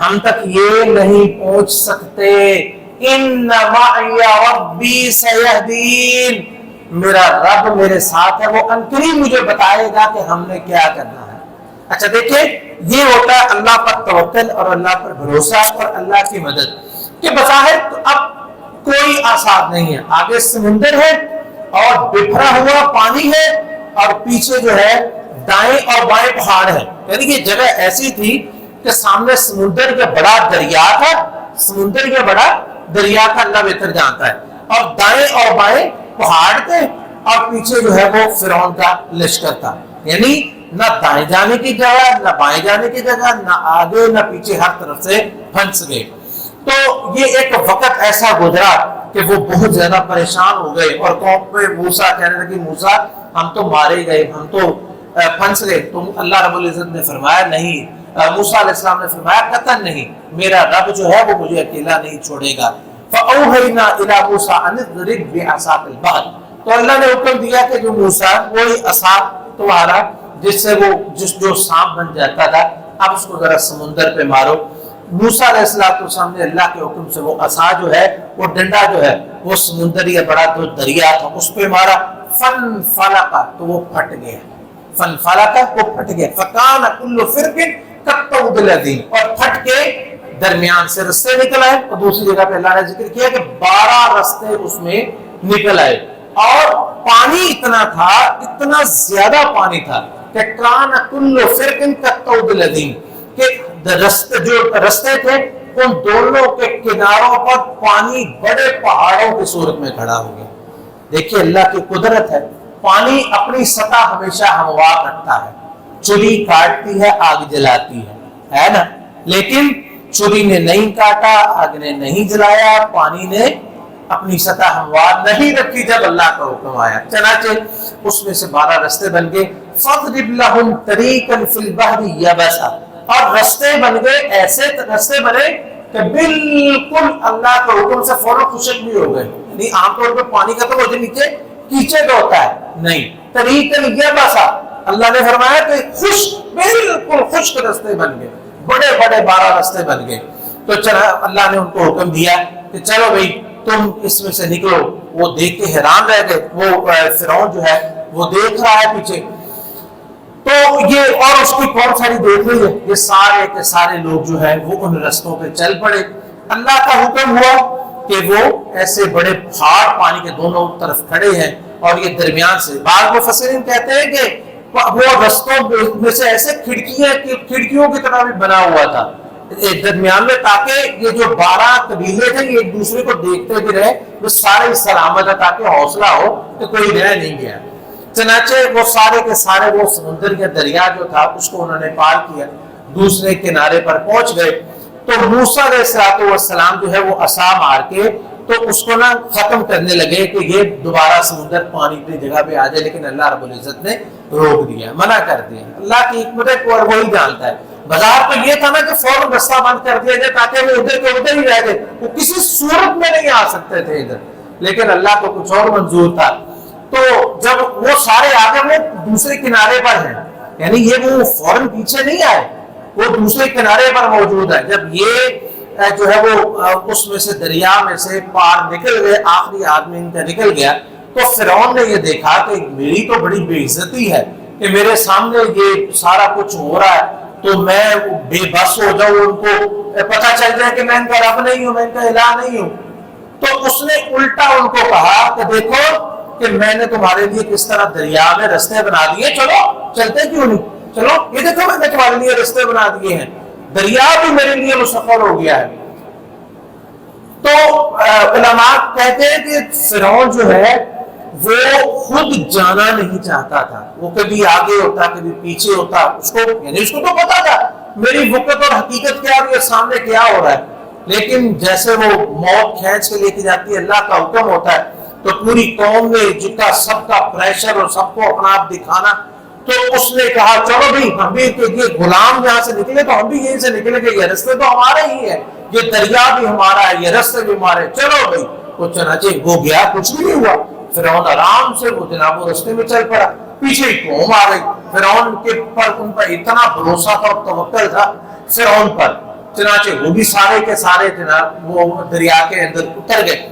ہم تک یہ نہیں پہنچ سکتے. ان معی ربی سیہدین، میرا رب میرے ساتھ ہے، وہ انقریب مجھے بتائے گا کہ ہم نے کیا کرنا ہے. اچھا دیکھیں، یہ ہوتا ہے اللہ پر توکل اور اللہ پر بھروسہ اور اللہ کی مدد. کہ بظاہر اب کوئی آسان نہیں ہے، آگے سمندر ہے اور بکھرا ہوا پانی ہے، اور پیچھے جو ہے دائیں اور بائیں پہاڑ ہے. یعنی کہ جگہ ایسی تھی کہ سامنے سمندر کا بڑا دریا تھا، سمندر کا بڑا دریا کا اللہ بہتر جانتا ہے، اور دائیں اور بائیں پہاڑ تھے، اور پیچھے جو ہے وہ فرعون کا لشکر تھا. یعنی نہ دائیں جانے کی جگہ، نہ بائیں جانے کی جگہ، نہ آگے نہ پیچھے، ہر طرف سے پھنس گئے. تو یہ ایک وقت ایسا گزرا کہ وہ بہت زیادہ پریشان ہو گئے، اور قوم پہ موسیٰ کہنے لگے موسیٰ ہم تو مارے گئے، ہم تو پھنس گئے. تو اللہ رب العزت نے فرمایا نہیں، موسیٰ علیہ السلام نے فرمایا قطعاً نہیں، میرا رب جو ہے وہ مجھے اکیلا نہیں چھوڑے گا. فَأَوْحَيْنَا إِلَىٰ مُوسَىٰ أَنِ اضْرِبْ بِعَصَاكَ الْبَحْرَ، تو اللہ نے حکم دیا کہ جو موسیٰ وہی عصا تمہارا جس سے وہ جو سانپ بن جاتا تھا، اب اس کو ذرا سمندر پہ مارو. موسیٰ علیہ السلام نے اللہ کے حکم سے وہ عصا جو ہے، وہ ڈنڈا جو ہے، وہ سمندر یا بڑا جو دریا تھا اس پہ مارا. فَانْفَلَقَ، تو وہ پھٹ گیا. فَانْفَلَقَ، وہ پھٹ گیا. فَكَانَ كُلُّ فِرْقٍ كَالطَّوْدِ الْعَظِيمِ، اور پھٹ کے درمیان سے رستے نکل آئے. اور دوسری جگہ پہ اللہ نے ذکر کیا کہ 12 رستے اس میں نکل آئے، اور پانی اتنا تھا، اتنا زیادہ پانی تھا کہ کان کل فرقن کالطود العظیم، کہ جو رستے تھے ان دونوں کے کناروں پر پانی بڑے پہاڑوں کی صورت میں کھڑا ہو گیا. دیکھیے اللہ کی قدرت ہے، پانی اپنی سطح ہمیشہ ہموار رکھتا ہے. چولی کاٹتی ہے، آگ جلاتی ہے نا، لیکن چولی نے نہیں کاٹا، آگ نے نہیں جلایا، پانی نے اپنی سطح ہموار نہیں رکھی جب اللہ کا حکم آیا. چنانچہ اس میں سے 12 رستے بن گئے. فَاضْرِبْ لَهُمْ طَرِيقًا فِي الْبَحْرِ يَبَسًا، اور رستے بن گئے، ایسے رستے بنے کہ بالکل اللہ کے حکم سے فوراً خشک بھی ہو گئے. یعنی عام طور پہ پانی کا تو وہ نیچے کیچڑ ہوتا ہے، نہیں، طریقاً یبسا، اللہ نے فرمایا کہ خشک، بالکل خشک رستے بن گئے، بڑے بڑے 12 رستے بن گئے. تو چلا اللہ نے ان کو حکم دیا کہ چلو بھائی تم اس میں سے نکلو. وہ دیکھ کے حیران رہ گئے، وہ فرعون جو ہے وہ دیکھ رہا ہے پیچھے، تو یہ اور اس کی کون ساری دیکھ رہی ہے، یہ سارے کے سارے لوگ جو ہے وہ ان رستوں پہ چل پڑے. اللہ کا حکم ہوا کہ وہ ایسے بڑے پہاڑ پانی کے دونوں طرف کھڑے ہیں، اور یہ درمیان سے، بعض مفسرین کہتے ہیں کہ وہ رستوں میں سے ایسے کھڑکیوں کی طرح بھی بنا ہوا تھا درمیان میں، تاکہ یہ جو 12 قبیلے تھے یہ ایک دوسرے کو دیکھتے بھی رہے، وہ سارے سلامت ہے، تاکہ حوصلہ ہو کہ کوئی رہ نہیں گیا۔ چنانچہ وہ سارے کے سارے وہ سمندر یا دریا جو تھا اس کو انہوں نے پار کیا، دوسرے کنارے پر پہنچ گئے۔ تو موسیٰ علیہ السلام جو ہے وہ عصا مار کے تو اس کو نا ختم کرنے لگے کہ یہ دوبارہ سمندر پانی اپنی جگہ پہ آ جائے، لیکن اللہ رب العزت نے روک دیا، منع کر دیا۔ اللہ کی حکمت ہے اور وہی جانتا ہے۔ بازار تو یہ تھا نا کہ فوراً رستہ بند کر دیا جائے تاکہ وہ ادھر کے ادھر ہی رہ گئے، وہ کسی صورت میں نہیں آ سکتے تھے ادھر، لیکن اللہ کو کچھ اور منظور تھا۔ تو جب وہ سارے آگے وہ دوسرے کنارے پر ہیں، یعنی یہ وہ فوراً پیچھے نہیں آئے، وہ دوسرے کنارے پر موجود ہے۔ جب یہ جو ہے وہ اس میں سے دریا میں سے پار نکل گئے، آخری آدمی ان کا نکل گیا، تو فرعون نے یہ دیکھا کہ میری تو بڑی بے عزتی ہے کہ میرے سامنے یہ سارا کچھ ہو رہا ہے، تو میں بے بس ہو جاؤں، ان کو پتہ چل جائے کہ میں ان کا رب نہیں ہوں، میں ان کا الہ نہیں ہوں۔ تو اس نے الٹا ان کو کہا کہ دیکھو کہ میں نے تمہارے لیے کس طرح دریا میں رستے بنا دیے، چلو چلتے کیوں نہیں، چلو یہ دیکھو میں نے تمہارے لیے رستے بنا دیے ہیں، دریا بھی میرے لیے مسخر ہو گیا ہے۔ تو علماء کہتے ہیں کہ فرعون جو ہے وہ خود جانا نہیں چاہتا تھا، وہ کبھی آگے ہوتا کبھی پیچھے ہوتا، اس کو یعنی اس کو تو پتا تھا میری وقت اور حقیقت کیا ہے، سامنے کیا ہو رہا ہے، لیکن جیسے وہ موت کھینچ کے لے کے جاتی ہے، اللہ کا حکم ہوتا ہے، تو پوری قوم میں جن کا سب کا پریشر اور سب کو اپنا آپ دکھانا، تو اس نے کہا چلو بھی ہم بھی یہ غلام یہاں سے نکلے تو ہم بھی یہیں سے نکلیں گے، یہ رستے تو ہمارے ہی ہے، یہ دریا بھی ہمارا ہے، یہ رستے بھی ہمارے، چلو بھائی۔ وہ چنانچہ وہ گیا، کچھ بھی نہیں ہوا، فرعون آرام سے وہ جناب وہ رستے میں چل پڑا، پیچھے ہی قوم آ گئی، فرعون کے پر ان پر اتنا بھروسہ تھا اور توکل تھا فرعون پر، چنانچہ وہ بھی سارے کے سارے جناب وہ دریا کے اندر اتر گئے،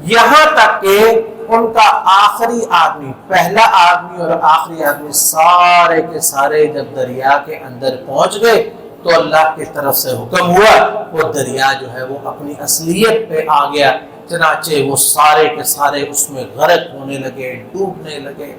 یہاں تک کہ ان کا آخری آدمی، پہلا آدمی اور آخری آدمی سارے کے سارے جب دریا کے اندر پہنچ گئے تو اللہ کی طرف سے حکم ہوا، وہ دریا جو ہے وہ اپنی اصلیت پہ آ گیا، چنانچہ وہ سارے کے سارے اس میں غرق ہونے لگے، ڈوبنے لگے۔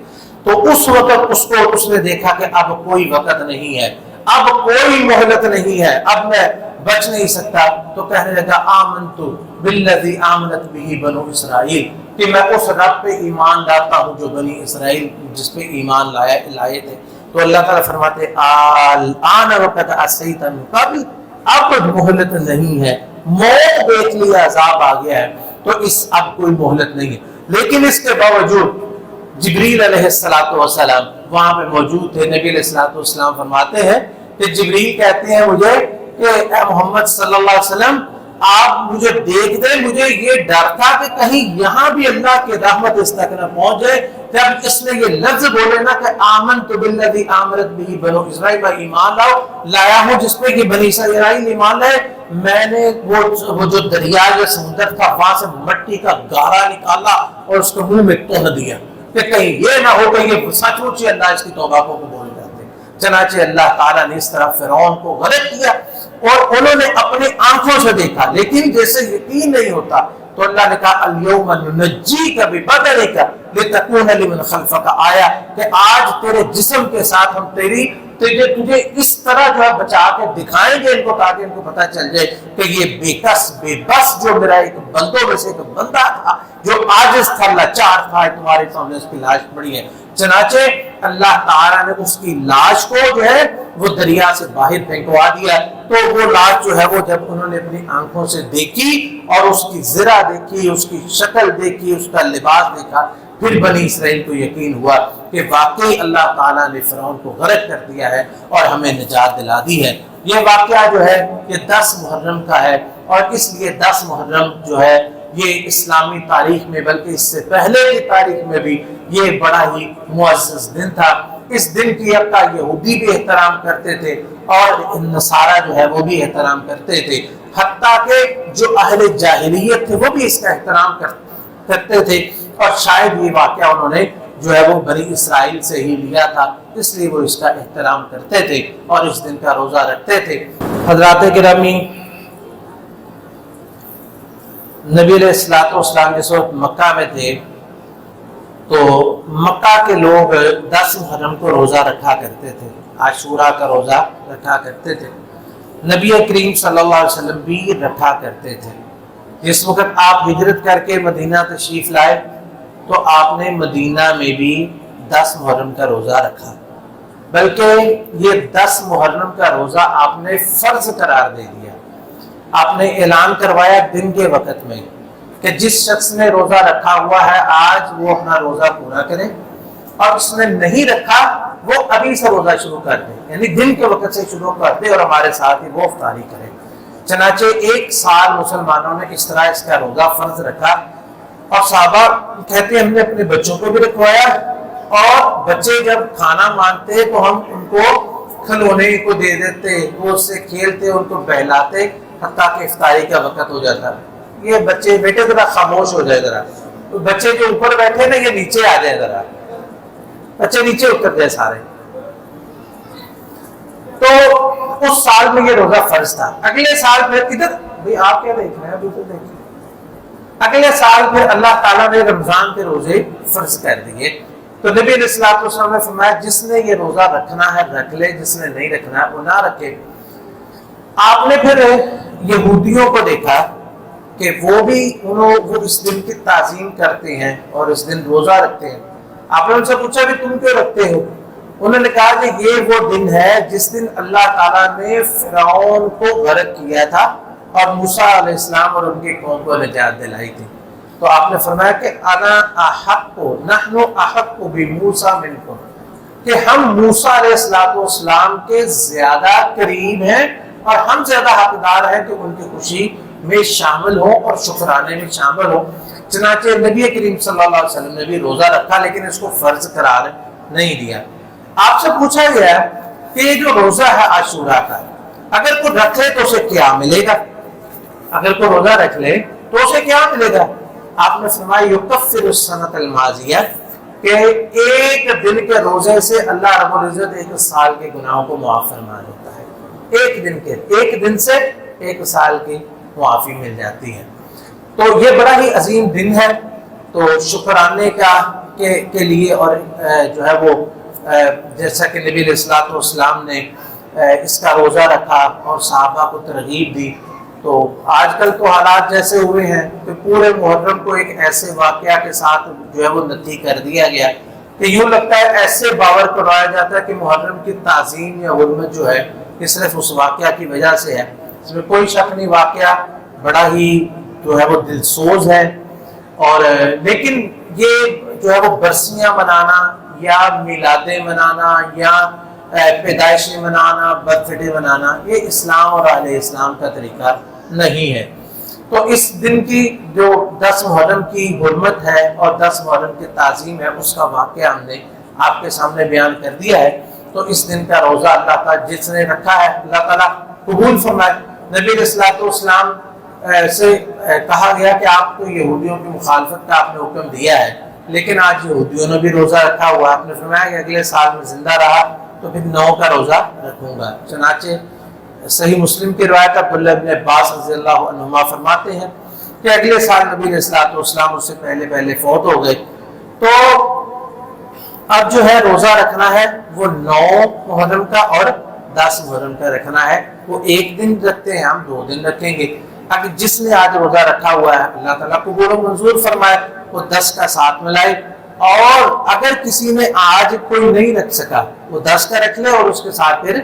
تو اس وقت اس نے دیکھا کہ اب کوئی وقت نہیں ہے، اب کوئی مہلت نہیں ہے، اب میں بچ نہیں سکتا، تو کہنے لگا آمنت بالذی آمنت بہ بنو اسرائیل، کہ میں اس رب پہ ایمان لاتا ہوں جو بنی اسرائیل جس پہ ایمان لائے تھے۔ تو اللہ تعالیٰ فرماتے الآن وقد عصیت من قبل، اب مہلت نہیں ہے، موت دیکھ لیا، عذاب آ گیا ہے، تو اب کوئی مہلت نہیں ہے۔ لیکن اس کے باوجود جبریل علیہ السلام وہاں پہ موجود تھے۔ نبی علیہ السلام فرماتے ہیں کہ جبریل کہتے ہیں مجھے کہ اے محمد صلی اللہ علیہ وسلم آپ مجھے دیکھ دیں، مجھے یہ ڈر تھا کہ کہیں یہاں بھی اللہ کی رحمت اس تک نہ پہنچ جائے۔ جب اس نے یہ لفظ بولے نا کہ آمنت بالذی آمنت بہ بنو اسرائیل، میں ایمان لایا ہوں جس پہ کہ بنی اسرائیل ایمان لائے، میں نے وہ جو دریا یا سمندر تھا وہاں سے مٹی کا گارا نکالا اور اس کو منہ میں توڑ دیا کہ کہیں یہ نہ ہو کہ یہ سچ مچ ہی اللہ اس کی توبہ کو قبول کرتے۔ چنانچہ اللہ تعالیٰ نے اس طرح فرعون کو غرق کیا اور انہوں نے اپنی آنکھوں سے دیکھا، لیکن جیسے یقین نہیں ہوتا تو اللہ نے کہا الیوم ننجیک ببدنک لتکون لمن خلفک آیا، کہ آج تیرے جسم کے ساتھ ہم تجھے اس طرح جو ہے بچا کے دکھائیں گے ان کو، تاکہ ان کو پتہ چل جائے کہ یہ بے بس جو میرا ایک بندوں میں سے ایک بندہ تھا جو عاجز تھا، لاچار تھا، تمہارے سامنے اس کی لاش پڑی ہے۔ چنانچہ اللہ تعالیٰ نے اس کی لاش کو جو ہے وہ دریا سے باہر پھینکوا دیا، تو وہ لاش جو ہے وہ جب انہوں نے اپنی آنکھوں سے دیکھی اور اس کی زرہ دیکھی، اس کی شکل دیکھی، اس کا لباس دیکھا، پھر بنی اسرائیل کو یقین ہوا کہ واقعی اللہ تعالیٰ نے فرعون کو غرق کر دیا ہے اور ہمیں نجات دلا دی ہے۔ یہ واقعہ جو ہے یہ 10 محرم کا ہے، اور اس لیے 10 محرم جو ہے یہ اسلامی تاریخ میں بلکہ اس سے پہلے کی تاریخ میں بھی یہ بڑا ہی معزز دن تھا۔ اس دن کی اب کا یہودی بھی احترام کرتے تھے اور نصارہ جو ہے وہ بھی احترام کرتے تھے، حتیٰ کہ جو اہل جاہلیت تھے وہ بھی اس کا احترام کرتے تھے، اور شاید یہ واقعہ انہوں نے جو ہے وہ بنی اسرائیل سے ہی لیا تھا، اس لیے وہ اس کا احترام کرتے تھے اور اس دن کا روزہ رکھتے تھے۔ حضرات گرامی، نبی علیہ السلام جس وقت مکہ میں تھے تو مکہ کے لوگ 10 محرم کو روزہ رکھا کرتے تھے، عاشورہ کا روزہ رکھا کرتے تھے، نبی کریم صلی اللہ علیہ وسلم بھی رکھا کرتے تھے۔ جس وقت آپ ہجرت کر کے مدینہ تشریف لائے تو آپ نے مدینہ میں بھی 10 محرم کا روزہ رکھا، بلکہ یہ 10 محرم کا روزہ آپ نے فرض قرار دے دیا۔ آپ نے اعلان کروایا دن کے وقت میں کہ جس شخص نے روزہ رکھا ہوا ہے آج وہ اپنا روزہ پورا کرے، اور اس نے نہیں رکھا وہ ابھی سے روزہ شروع کر دے، یعنی دن کے وقت سے شروع کر دے اور ہمارے ساتھ ہی وہ افطاری کرے۔ چنانچہ 1 سال مسلمانوں نے اس طرح اس کا روزہ فرض رکھا، اور صحابہ کہتے ہیں ہم نے اپنے بچوں کو بھی رکھوایا، اور بچے جب کھانا مانگتے تو ہم ان کو کھلونے کو دے دیتے، وہ اس سے کھیلتے، ان کو بہلاتے، حتیٰ کہ افطاری کا وقت ہو جاتا۔ یہ بچے بیٹے ذرا خاموش ہو جائے، ذرا بچے جو اوپر بیٹھے نا یہ نیچے آ جائے، ذرا بچے نیچے اتر جائے سارے۔ تو اس سال میں یہ روزہ فرض تھا۔ اگلے سال پھر ادھر بھئی آپ کیا دیکھ رہے ہیں، ابھی تو دیکھیں، اگلے سال پھر اللہ تعالیٰ نے رمضان کے روزے فرض کر دیے۔ تو نبی علیہ الصلوۃ والسلام نے فرمایا جس نے یہ روزہ رکھنا ہے رکھ لے، جس نے نہیں رکھنا ہے وہ نہ رکھے۔ آپ نے پھر یہودیوں کو دیکھا کہ وہ بھی وہ اس دن کی تعظیم کرتے ہیں اور اس دن روزہ رکھتے ہیں۔ آپ نے ان سے پوچھا کہ تم کیوں رکھتے ہو؟ انہوں نے کہا کہ یہ وہ دن ہے جس دن اللہ تعالیٰ نے فرعون کو غرق کیا تھا اور موسیٰ علیہ السلام اور ان کی قوم کو نجات دلائی تھی۔ تو آپ نے فرمایا کہ انا احق نحن احق بموسیٰ منکم، کہ ہم موسیٰ علیہ السلام کے زیادہ قریب ہیں اور ہم زیادہ حقدار ہیں کہ ان کی خوشی میں شامل ہوں اور شکرانے میں شامل ہوں۔ چنانچہ نبی کریم صلی اللہ علیہ وسلم نے بھی روزہ رکھا لیکن اس کو فرض قرار نہیں دیا۔ آپ سے پوچھا گیا کہ یہ جو روزہ ہے عاشوراء کا، اگر کوئی رکھ لے تو اسے کیا ملے گا؟ اگر کوئی روزہ رکھ لے تو اسے کیا ملے گا؟ آپ نے فرمایا یکفر السنۃ الماضیہ، کہ ایک دن کے روزے سے اللہ رب العزت 1 سال کے گناہوں کو معاف فرما دیتا ہے۔ ایک دن سے 1 سال کی معافی مل جاتی ہے۔ تو یہ بڑا ہی عظیم دن ہے، تو شکرانے کا کے لیے، اور جو ہے وہ جیسا کہ نبی علیہ الصلوۃ والسلام نے اس کا روزہ رکھا اور صحابہ کو ترغیب دی۔ تو آج کل تو حالات جیسے ہوئے ہیں کہ پورے محرم کو ایک ایسے واقعہ کے ساتھ جو ہے وہ نتی کر دیا گیا کہ یوں لگتا ہے ایسے باور کروایا جاتا ہے کہ محرم کی تعظیم یا حرمت جو ہے یہ صرف اس واقعہ کی وجہ سے ہے۔ اس میں کوئی شک نہیں، واقعہ بڑا ہی جو ہے وہ دلسوز ہے، اور لیکن یہ جو ہے وہ برسیاں منانا یا میلادیں منانا یا پیدائشیں منانا، برتھ ڈے منانا، یہ اسلام اور اہل اسلام کا طریقہ نہیں ہے۔ تو اس دن کی جو 10 محرم کی حرمت ہے اور 10 محرم کی تعظیم ہے اس کا واقعہ ہم نے آپ کے سامنے بیان کر دیا ہے۔ تو اس دن کا روزہ اللہ تعالیٰ جس نے رکھا ہے اللہ تعالیٰ قبول فرمائے۔ نبی علیہ الصلوۃ والسلام سے کہا گیا کہ آپ کو یہودیوں کی مخالفت کا آپ نے حکم دیا ہے، لیکن آج یہودیوں نے بھی روزہ رکھا ہوا۔ آپ نے فرمایا کہ اگلے سال میں زندہ رہا تو پھر 9 کا روزہ رکھوں گا۔ چنانچہ صحیح مسلم کی روایت عبداللہ ابن عباس رضی اللہ عنہما فرماتے ہیں کہ اگلے سال نبی علیہ الصلوۃ والسلام اس سے پہلے فوت ہو گئے۔ تو اب جو ہے روزہ رکھنا ہے وہ 9 محرم کا اور 10 محرم کا رکھنا ہے۔ وہ 1 دن رکھتے ہیں، ہم 2 دن رکھیں گے، تاکہ جس نے آج روزہ رکھا ہوا ہے اللہ تعالیٰ قبول و منظور فرمائے، وہ 10 کا ساتھ ملائے، اور اگر کسی نے آج کوئی نہیں رکھ سکا وہ 10 کا رکھ لے اور اس کے ساتھ پھر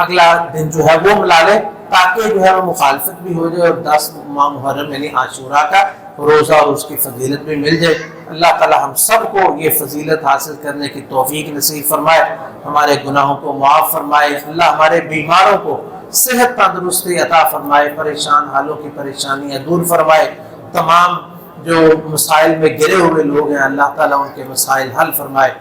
اگلا دن جو ہے وہ ملا لے، تاکہ جو ہے وہ مخالفت بھی ہو جائے اور 10 ماہ محرم یعنی عاشوراء کا روزہ اور اس کی فضیلت بھی مل جائے۔ اللہ تعالی ہم سب کو یہ فضیلت حاصل کرنے کی توفیق نصیب فرمائے، ہمارے گناہوں کو معاف فرمائے، اللہ ہمارے بیماروں کو صحت تندرستی عطا فرمائے، پریشان حالوں کی پریشانیاں دور فرمائے، تمام جو مسائل میں گرے ہوئے لوگ ہیں اللہ تعالیٰ ان کے مسائل حل فرمائے۔